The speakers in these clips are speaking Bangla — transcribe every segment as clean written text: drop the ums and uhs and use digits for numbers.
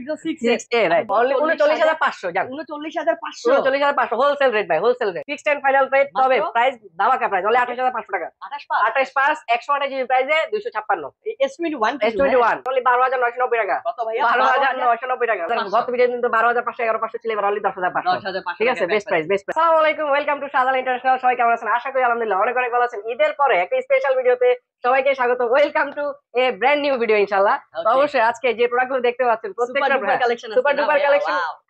Pixel 6a 6a write only 39500 জান 39500 39500 হোলসেল রেট ভাই wholesale rate fixed and final rate তবে প্রাইস ধামাকা প্রাইস অনলি 28500 টাকা 28 পাস 128 জিবি প্রাইসে 256 S21 S21 অনলি 12990 টাকা কত ভাইয়া 12990 টাকা গত ভিডিও কিন্তু 12500 11500 ছিল এবার অনলি 10500 ঠিক আছে বেস্ট প্রাইস বেস্ট প্রাইস আসসালামু আলাইকুম ওয়েলকাম টু শাহজালাল ইন্টারন্যাশনাল সবাই কেমন আছেন আশা করি আলহামদুলিল্লাহ অনেক অনেক ভালো আছেন ঈদের পরে একটা স্পেশাল ভিডিওতে সবাইকে স্বাগত welcome to A brand new video ইনশাআল্লাহ তো অবশ্যই আজকে যে প্রোডাক্টগুলো দেখতে পাচ্ছেন প্রত্যেকটা সুপার ডুপার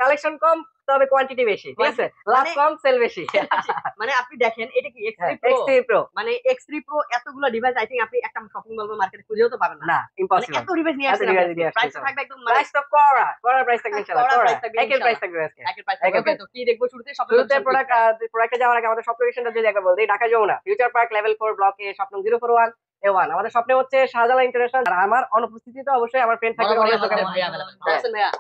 কালেকশন কম তবে কোয়ান্টিটি বেশি ঠিক আছে লাভ কম সেল বেশি মানে আপনি দেখেন এটা কি X3 Pro মানে X3 Pro এতগুলো ডিভাইস আই থিং আপনি একটা শপিং মল বা মার্কেটে খুঁজেও তো পাবেন না ইম্পসিবল এত ডিভাইস নিয়ে আসছেন প্রাইস থাকবে একদম প্রাইস তো করা প্রাইস থাকবে ইনশাআল্লাহ একের প্রাইস থাকবে আজকে একের প্রাইস থাকবে তো কি দেখবো শুরুতে প্রোডাক্টে যাওয়ার আগে আমাদের শপ লোকেশনটা যদি একবার বল দিই Dhaka Jamuna future park level 4 block A shop নং 041 A1 আমাদের স্বপ্নে হচ্ছে শাহজালাল ইন্টারন্যাশনাল আর আমার অনুপস্থিতিতে অবশ্যই আমার ফ্রেন্ড থাকবে অনেক দোকানে আছেন ভাইয়া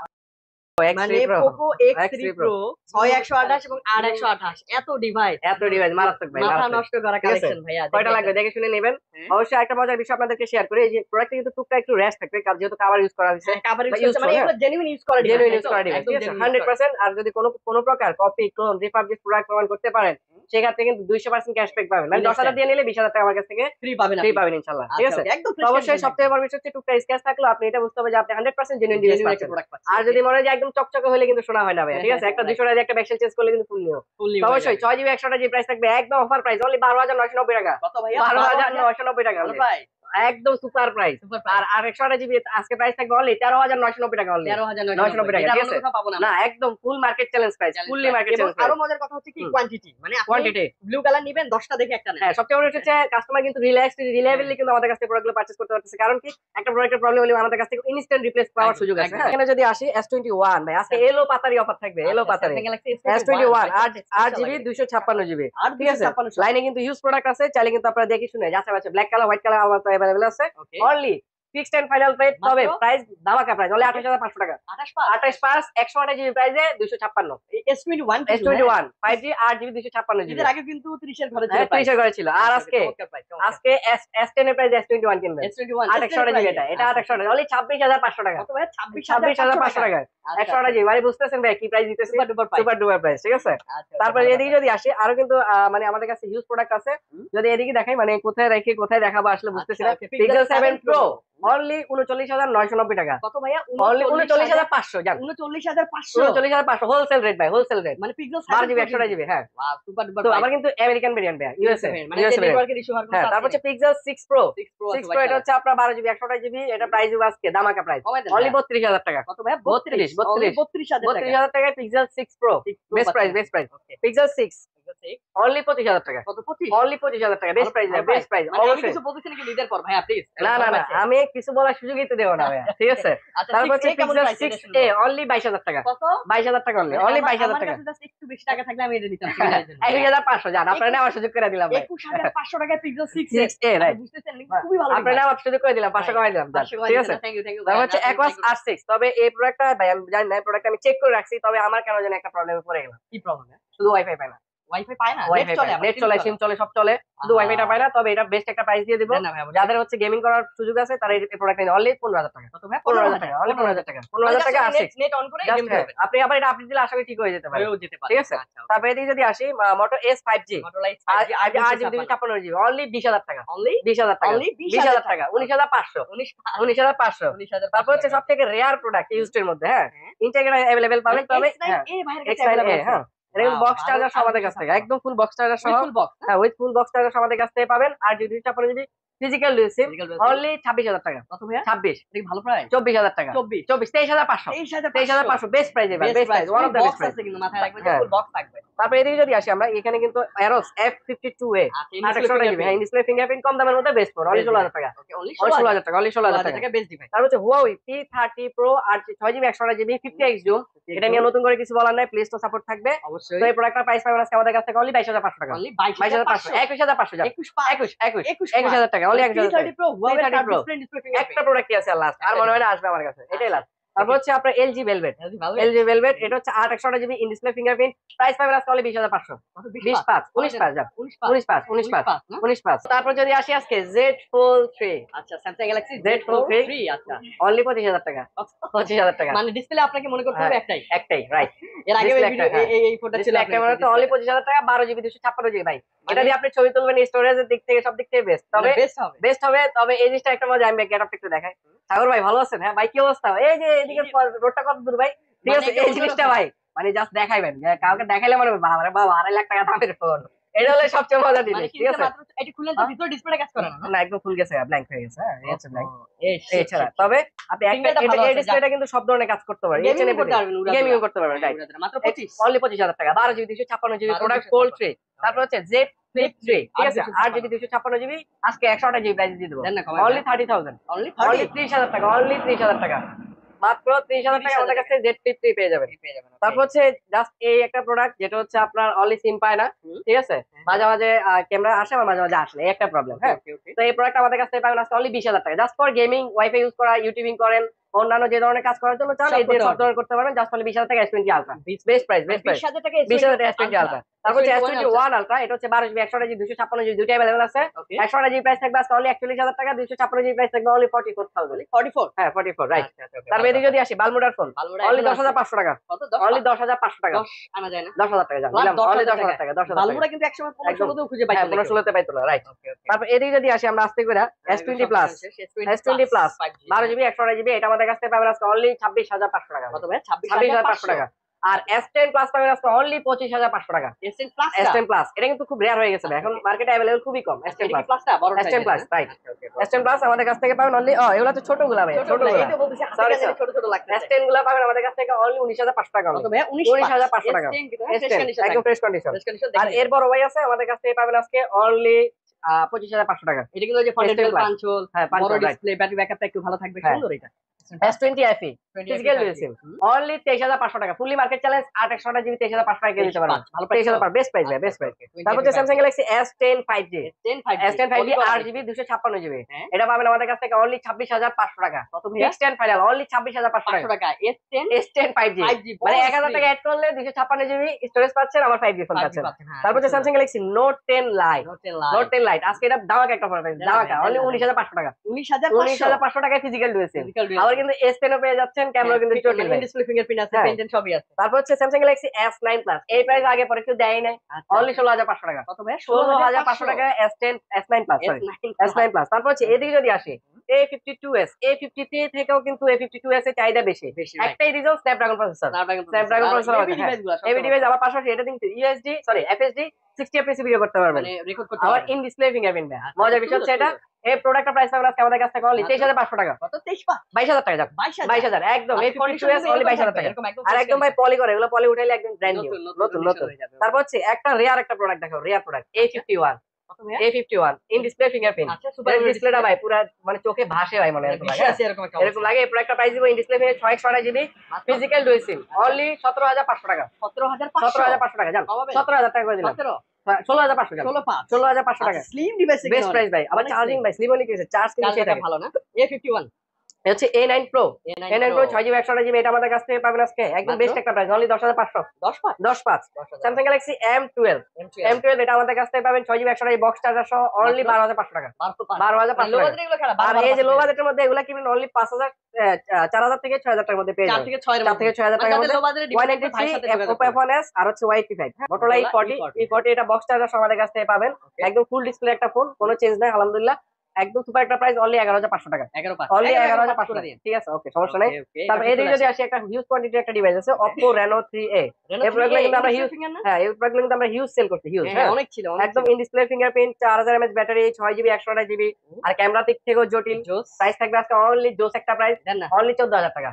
মানে Poco X3 Pro 6128 এবং 8128 এত ডিভাইস মারাত্মক ভাই মাথা নষ্ট করা কালেকশন ভাইয়া কয়টা লাগবে দেখে শুনে নেবেন অবশ্যই একটা মজার বিষয় আপনাদেরকে শেয়ার করি এই যে প্রোডাক্টে কিন্তু টুকটা একটু রেস্ট থাকবে কারণ যেহেতু কভার ইউজ করা হয়েছে কভার ইউজ করছে মানে এগুলো জেনুইন ইউজ করা ডিভাইস ঠিক আছে 100% আর যদি কোনো প্রকার কপি ক্লোন রিপাবলিশ প্রোডাক্ট প্রমাণ করতে পারেন সেক্ষেত্রে কিন্তু 200% ক্যাশব্যাক পাবেন মানে 10000 দিয়ে নিলে 20000 টাকা আমার কাছ থেকে ফ্রি পাবেন ইনশাআল্লাহ ঠিক আছে তো অবশ্যই সবথেকে বড় বিষয় হচ্ছে টুকটা স্ক্র্যাচ থাকলে আপনি এটা বুঝতে হবে যে আপনি 100% জেনুইন ডিভাইস পাচ্ছেন আর যদি মনে হয় যে একদম চকচকে হলে কিন্তু শোনা হয় না ভাই ঠিক আছে একটা 200 টাকা দিয়ে একটা ব্যাকসেল চেঞ্জ করলে কিন্তু ফুল নিও অবশ্যই 6 জিবি 100 জি প্রাইস থাকবে একদম অফার প্রাইস অনলি 12990 টাকা কত ভাইয়া 12990 টাকা ভাই একদম সুপার প্রাইস আর 100 জিবি আজকে প্রাইস থাকবে অনলি 13990 টাকা অনলি 13990 টাকা ঠিক আছে না একদম full market challenge price fully market challenge আরো মজার কথা হচ্ছে কি কোয়ান্টিটি মানে কোয়ান্টিটি ব্লু কালার নেবেন 10টা দেখে একটা নেন হ্যাঁ সবচেয়ে বড় হচ্ছে কাস্টমার কিন্তু রিলায়েবলি কিন্তু আমাদের কাছ থেকে প্রোডাক্টগুলো পারচেজ করতে পারতেছে কারণ কি একটা প্রোডাক্টের প্রবলেম হলে আমাদের কাছ থেকে ইনস্ট্যান্ট রিপ্লেস পাওয়ার সুযোগ আছে এখানে যদি আসি S21 ভাই আজকে এলো পাতারি অফার থাকবে এলো পাতারি S21 8GB 256GB ঠিক আছে লাইনে কিন্তু ইউজ প্রোডাক্ট আছে চাইলে কিন্তু আপনারা দেখে শুনে যাচাই বাছাই ব্ল্যাক কালার হোয়াইট কালার আমাদের अवेलेबल আছে only fixed and final rate তবে প্রাইস ধামাকা প্রাইস অনলি 28500 টাকা 28 পাস 128 জিবি প্রাইসে 256 S21 5G 8GB 256GB এর আগে কিন্তু 30 এর ঘরে ছিল 30 এর ঘরে ছিল আর আজকে S10 এর প্রাইস S21 কিনবেন S21 800 জিবি এটা 800 অনলি 26500 টাকা কত ভাই 26500 টাকা 128 জিবি মানে বুঝতেছেন ভাই কি প্রাইস দিতেছি সুপার ডুপার প্রাইস ঠিক আছে তারপরে এদিকে যদি আসি আরো কিন্তু মানে আমাদের কাছে হিউজ প্রোডাক্ট আছে যদি এদিকে দেখাই মানে কোথায় রেখে কোথায় দেখাবো আসলে বুঝতেছি না Pixel 7 Pro অনলি 39990 টাকা কত ভাইয়া অনলি 39500 জান 39500 হোলসেল রেট ভাই হোলসেল রেট মানে পিক্সেল 12GB 128GB হ্যাঁ ওয়াও সুপার ডুপার তো আবার কিন্তু আমেরিকান ভেরিয়েন্ট ভাই ইউএসএ মানে নেটওয়ার্কের ইস্যু হওয়ার হ্যাঁ তারপর হচ্ছে Pixel 6 Pro এটা হচ্ছে আপনার 12GB 128GB এটা প্রাইস আজকে ধামাকা প্রাইস অনলি 32000 টাকা কত ভাইয়া 32000 টাকায় Pixel 6 Pro best price Pixel 6 only 25000 টাকা কত 25 অনলি 25000 টাকা বেস্ট প্রাইস অবশ্যই কিছু বলতেছেন কি লিডার পর ভাইয়া প্লিজ না আমি কিছু বলার সুযোগই তো দেব না ভাইয়া ঠিক আছে তারপর হচ্ছে Pixel 6a অনলি 22000 টাকা কত 22000 টাকা অনলি 22000 টাকা আমার কাছে একটু বেশি টাকা থাকলে আমি এটা নিতাম কিনার জন্য 11500 জান আপনারা নেওয়ার সুযোগ করে দিলাম ভাই 21500 টাকায় Pixel 6a রাইট বুঝতেছেন খুবই ভালো আপনারা নেওয়ার সুযোগ করে দিলাম 500 কমাই দিলাম ঠিক আছে থ্যাঙ্ক ইউ তারপর হচ্ছে Aquos R6 তবে এই প্রোডাক্টটা ভাই আমি জানি না প্রোডাক্ট আমি চেক করে রাখছি তবে আমার কেন জানি একটা প্রবলেমে পড়ে গেলাম কি প্রবলেম শুধু ওয়াইফাই পায় না ওয়াইফাই পায় না নেট চলে সিম চলে সব চলে শুধু ওয়াইফাইটা পায় না তবে এটা বেস্ট একটা প্রাইস দিয়ে দিব যাদের হচ্ছে গেমিং করার সুযোগ আছে তারা এই প্রোডাক্ট নিন অনলি 15000 টাকা কত ভাই 15000 টাকা অনলি 15000 টাকা 15000 টাকা আছে নেট অন করে গেম খেলবেন আপনি আবার এটা আপডেট দিলে আশা করি ঠিক হয়ে যেতে পারে ঠিক আছে তারপরে এদিকে যদি আসি Moto S 5G আজ 256GB অনলি 20000 টাকা অনলি 20000 টাকা অনলি 20000 টাকা 19500 তারপর হচ্ছে সবথেকে রেয়ার প্রোডাক্ট ইউজড এর মধ্যে হ্যাঁ ইন্টিগ্রেটেড अवेलेबल পাবেন তবে হ্যাঁ এরকম বক্স চার্জার আমাদের কাছ থেকে একদম ফুল বক্স চার্জার সহ হ্যাঁ উইথ ফুল বক্স চার্জার আমাদের কাছ থেকে পাবেন আর যদি 256GB ফিজিক্যাল সিম অনলি 26000 টাকা কত ভাইয়া 26 এটা ভালো প্রাইস 24000 টাকা 23500 23500 বেস্ট প্রাইস এবার best price one of the best price কিন্তু মাথায় রাখবেন ফুল বক্স থাকবে তারপর এদিকে যদি আসি আমরা এখানে কিন্তু Aeros F52a 800GB হ্যাঁ ডিসপ্লে ফিঙ্গারপ্রিন্ট কম দামের মধ্যে বেস্ট ফোন অনলি 16000 টাকা অনলি 16000 টাকা অনলি 16000 টাকা বেস্ট ডিভাইস তারপর হচ্ছে Huawei P30 Pro 6GB 128GB 50x zoom এটা নিয়ে নতুন করে কিছু বলার নাই প্লে স্টোর সাপোর্ট থাকবে অবশ্যই তো এই প্রোডাক্টটার প্রাইস পাবেন আজকে আমাদের কাছ থেকে অনলি 22500 টাকা অনলি 22500 21500 21000 টাকা অনলি 21000 টাকা Huawei একটা প্রোডাক্টই আছে লাস্ট আর মনে হয় না আসবে আমার কাছে এটাই লাস্ট তারপর হচ্ছে আপনার এলজি ভেলভেট, এলজি ভেলভেট এটা হচ্ছে 8/128 GB in display fingerprint, price পাবেন আজকে অনলি 20,500, 20,500, 19,500 যান, 19,500, 19,500, 19,500। তারপর যদি আসি আজকে জেড ফোল্ড 3, আচ্ছা স্যামসাং গ্যালাক্সি জেড ফোল্ড 3 আচ্ছা অনলি 25,000 টাকা, 25,000 টাকা। মানে ডিসপ্লে আপনাকে মনে করতে হবে একটাই, একটাই রাইট। এর আগে Display ভিডিও একটা, হ্যাঁ। এই ফোনটা ছিল ডিসপ্লে ক্যামেরা তো অনলি 25,000 টাকা, 12 জিবি 256 জিবি ভাই। এটা দিয়ে আপনি ছবি তুলবেন, স্টোরেজের দিক থেকে সব দিক থেকে বেস্ট। তবে বেস্ট হবে, বেস্ট হবে। তবে এই জিনিসটা একটা মজা, আমি গেটআপটা একটু দেখাই। সাগর ভাই ভালো আছেন? হ্যাঁ ভাই কি অবস্থা? এই যে এদিকে রোডটা কত দূর ভাই? ঠিক আছে, এই জিনিসটা ভাই মানে জাস্ট দেখাইবেন, কাউকে দেখাইলে মনে হবে বাবা রে বাবা 2.5 লাখ টাকা দামের ফোন। এটা হলে সবচেয়ে মজা জিনিস, ঠিক আছে? মাত্র এটা খুললেন তো ভিতরে ডিসপ্লেটা কাজ করে না? না একদম ফুল গেছে, ব্ল্যাঙ্ক হয়ে গেছে। হ্যাঁ এই হচ্ছে ব্ল্যাঙ্ক, এই এই ছাড়া। তবে আপনি একটা এই ডিসপ্লেটা কিন্তু সব ধরনের কাজ করতে পারবেন, গেমিং করতে পারবেন রাইট। মাত্র 25, অনলি 25,000 টাকা, 12 জিবি 256 জিবি প্রোডাক্ট ফোল্ড 3। তারপর হচ্ছে জেড ফ্লিপ 3, ঠিক আছে, 8 জিবি 256 জিবি, আজকে 128 জিবি প্রাইস দিয়ে দেবো অনলি 30,000, অনলি অনলি 30,000 টাকা, অনলি 30,000 টাকা, মাত্র 30,000 টাকা আমাদের কাছে জেড ফ্লিপ 3 পেয়ে যাবেন। তারপর হচ্ছে জাস্ট এই একটা প্রোডাক্ট যেটা হচ্ছে আপনার অনলি সিম পায় না, ঠিক আছে, মাঝে মাঝে ক্যামেরা আসে আর মাঝে মাঝে আসে না, এই একটা প্রবলেম। হ্যাঁ, তো এই প্রোডাক্ট আমাদের কাছে পাবেন আজকে অনলি 20,000 টাকা, just for gaming, wifi use করা, ইউটিউবিং করেন, অন্যান্য যে ধরনের কাজ করার জন্য চান এই দিয়ে সব ধরনের করতে পারবেন, জাস্ট অনলি 20,000 টাকা S20 ultra, best price, best price, 20,000 টাকা 20,000 টাকা S20 আলট্রা। তারপর হচ্ছে S21 আলট্রা, এটা হচ্ছে 12 জিবি 128 জিবি 256 জিবি দুটো अवेलेबल আছে। 128 জিবি প্রাইস থাকবে আজকে অনলি 41,000 টাকা, 256 জিবি প্রাইস থাকবে অনলি 44,000, 44, হ্যাঁ 44 রাইট। তারপর এদিকে যদি আসি বালমুডার ফোন অনলি 10,500 টাকা, অনলি 10,500 টাকা, 10 আনা যায় না, 10,000 টাকা জান দিলাম, অনলি 10,000 টাকা, 10,000 টাকা। বালমুড়া কিন্তু একসময় 15-16 খুঁজে পাইতো, 15-16 তে পাইতো না রাইট। তারপর এদিকে যদি আসি আমরা আস্তে করে S20 plus, S20 plus 12 GB 128 GB, এটা আমাদের কাছে পাবেন আজকে অনলি 26,500 টাকা, কত ভাই? 26,500 টাকা। আর S10 প্লাস পাবেন আজকে অনলি 25,500 টাকা, S10 প্লাস, S10 প্লাস এটা কিন্তু খুব রেয়ার হয়ে গেছে ভাই, এখন মার্কেটে अवेलेबल খুবই কম। S10 প্লাস, প্লাসটা বড় S10 plus right, S10 plus আমাদের কাছ থেকে পাবেন অনলি, এগুলা তো ছোটগুলা ভাই, ছোটগুলা এই তো বলতেছি সরি হাতে ছোট ছোট লাগছে। S10 গুলা পাবেন আমাদের কাছ থেকে অনলি 19,500 টাকা, কত ভাই? 19,500 টাকা, S10 একদম ফ্রেশ কন্ডিশন। আর এর বড় ভাই আছে আমাদের কাছ থেকে পাবেন আজকে অনলি 25,500 টাকা। এটা কিন্তু ওই যে ফন্টের S10 পাঞ্চল, হ্যাঁ বড় পাঁচশো রাইট। ডিসপ্লে, ব্যাটারি ব্যাকআপটা একটু ভালো থাকবে, হ্যাঁ। সুন্দর এটা। S20 FE physical dual SIM only 23,500 টাকা, ফুলি মার্কেট চ্যালেঞ্জ 8/128 জিবি 23,500 টাকা দিতে পারবেন, ভালো 23,000 বেস্ট প্রাইস ভাই, বেস্ট প্রাইস। তারপর হচ্ছে Samsung Galaxy S10 5G, S10 5G 8 GB 256 GB, এটা পাবেন আমাদের কাছ থেকে অনলি 26,500 টাকা, কত ভাই? ফিক্সড এন্ড ফাইনাল অনলি 26,500 টাকা। S10 5G মানে 1,000 টাকা অ্যাড করলে 256 জিবি স্টোরেজ পাচ্ছেন, আবার 5G ফোন পাচ্ছেন। তারপর হচ্ছে Samsung Galaxy Note 10 Lite, Note 10 Lite আজকে এটা ধামাকা একটা প্রাইস, ধামাকা অনলি 19,500 টাকা, 19,500 টাকা ফিজিক্যাল ডুয়াল সিম। আবার কিন্তু S10 ও পেয়ে যাচ্ছেন, ক্যামেরা কিন্তু জটিল ভাই, ডিসপ্লে ফিঙ্গারপ্রিন্ট আছে, হ্যাঁ। পেন্টেন সবই আছে। তারপর হচ্ছে Samsung Galaxy S9 Plus, এই প্রাইস আগে পরে কেউ দেয় নাই, অনলি 16,500 টাকা, কত ভাই? 16,500 টাকা S9 Plus, sorry S9 Plus। তারপর হচ্ছে এদিকে যদি আসি A52s, A53 থেকেও কিন্তু A52s এর চাহিদা বেশি, একটাই reason Snapdragon processor, Snapdragon processor আছে, হেভি ডিভাইস। আবার পাশাপাশি এটা কিন্তু FSD 60 fps ভিডিও করতে পারবেন, মানে রেকর্ড করতে আবার পারবেন। In display fingerprint. মজার বিষয় হচ্ছে এটা, এই প্রোডাক্টটা প্রাইস পাবেন আজকে আমাদের কাছ থেকে অনলি 23,500 টাকা, কত? 23,500, 22,000 টাকা যাক, 22,000 একদম A52s অনলি 22,000 টাকা। আর একদম ভাই পলি করে, এগুলো পলি উঠাইলে একদম ব্র্যান্ড নিউ, নতুন নতুন। তারপর হচ্ছে একটা রেয়ার একটা প্রোডাক্ট দেখো, rare product A51, A51 in display fingerprint, আচ্ছা সুপার ডিসপ্লেটা ভাই পুরো মানে চোখে ভাসে ভাই, মনে এরকম লাগে, এরকম একটা এরকম লাগে। এই প্রোডাক্টটা প্রাইস দিব in display finger 628 GB physical dual SIM only 17,500 টাকা, 17,500 টাকা জান, 17,000 টাকা করে দিলাম, 16,500 টাকা, 16,500 টাকা স্লিম ডিভাইস, বেস্ট প্রাইস ভাই। আবার চার্জিং ভাই স্লিম হলে কি হচ্ছে, চার্জ কিন্তু সেটা ভালো না? A51 এটা হচ্ছে A9 Pro, A9 Pro 6GB 128 GB, এটা আমাদের কাছ থেকে পাবেন আজকে একদম বেস্ট একটা price only 10,500, 10,500। Samsung Galaxy M12, M12 এটা আমাদের কাছ থেকে পাবেন 6GB 128 বক্স চার্জার সহ অনলি 12,500 টাকা, 12,500 টাকা। আর এই যে লো বাজেটের মধ্যে এগুলা কিনেন অনলি 5,000 4,000 থেকে 6,000 টাকার মধ্যে পেয়ে যাবেন, 4 থেকে 6,000 টাকার মধ্যে 193 Oppo F1s আর হচ্ছে Y85 Motorola E40 এটা বক্স চার্জার সহ আমাদের কাছ থেকে পাবেন, একদম ফুল ডিসপ্লে একটা ফোন, কোনো চেঞ্জ নাই আলহামদুলিল্লাহ, একদম সুপার একটা প্রাইস অনলি 11,500 টাকা, অনলি 11,500 টাকা, ঠিক আছে ওকে সমস্যা নাই। তারপর এদিকে যদি আসি একটা হিউজ কোয়ান্টিটির একটা ডিভাইস আছে Oppo Reno 3a, এই প্রোডাক্টগুলো কিন্তু আমরা হিউজ, হ্যাঁ এই প্রোডাক্টগুলো কিন্তু আমরা হিউজ সেল করতে, হিউজ, হ্যাঁ অনেক ছিল, একদম in display fingerprint, 4000 mAh battery, 6GB 128 GB, আর ক্যামেরা দিক থেকেও জটিল। প্রাইস থাকবে আজকে অনলি জোস একটা প্রাইস, অনলি 14,000 টাকা,